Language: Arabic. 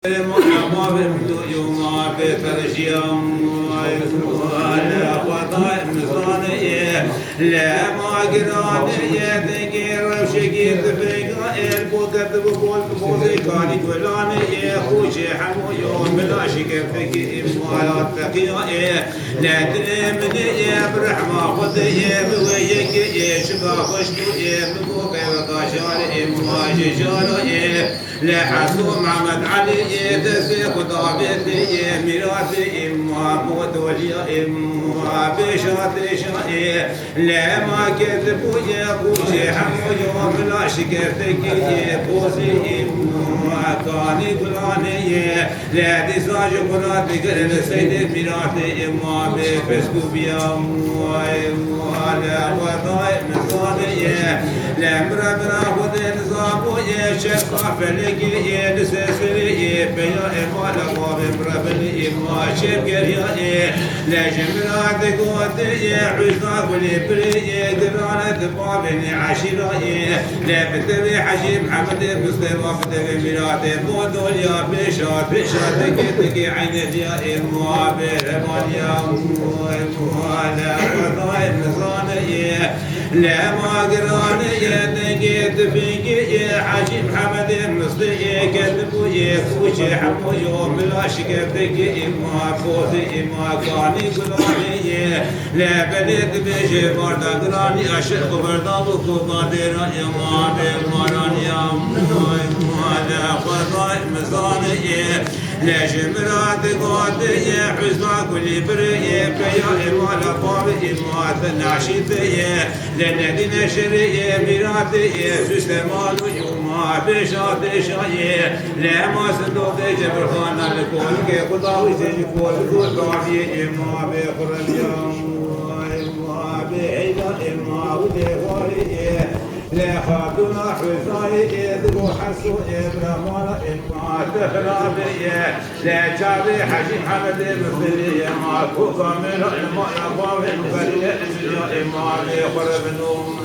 ما بمدو يوم بترجيم ولا قطع مصانية لا ما قرانية تغير وشقيت فيقا البوكت بقول بوزي كاني كلانية خوشي حمو يوم بلا شكرتك إموالات تقيا لا تلمني برحمة خذي بويك شبا خشتو ببوكي وقاشار إمواجي شارو لا حسوم عمد علي تسيق ضابطي ميراثي إما موت ولي إما بشاطي شائي لا ما كتبوا يا بوشي حمو يوم لا شكرتك يا بوشي إما كاني قلاني لا تساج قلاتي قرن سيد ميراثي إما بفسكو بيا لا وضاي مصاني لا مربنا خذ نظامو يا شفا فلقي نسسري بيا إمالا قابم ربني إما شبقر يا لا جمرات قوتي عزنا ولي بري قرانة بابني عشيرا لا بتبي حجي محمد مصطفى بتبي ميراتي بودول يا بشات كتكي عيني يا إما برمان يا لا وضاي نصاني لا ما قراني نقيت فيك حجي محمد المصري كذبوا يكوشي حمو يوم لا شكرتك إما فوزي إما كاني قراني لا بلد بيجي بردا قراني أشق بردا وقادر إما بمران يا لا قضاء مزاني لا جمرات قادي حزنا كل بري بيا إما لقابي إما تنعشيتي لنادي نشري مراتي سستمان يوما بشاتي شاي لا ما صندوق جبر خانا لكل كي قضاوي سيكون قضاوي إما بخرم يوم إما بعيدا إما وديواري لا خاطنا حزاي إذ حسو إبراهيم إما تهرابي لا جابي حجي محمد مثلي ما كوكا من إما يقام الغريب إما بخرب نوم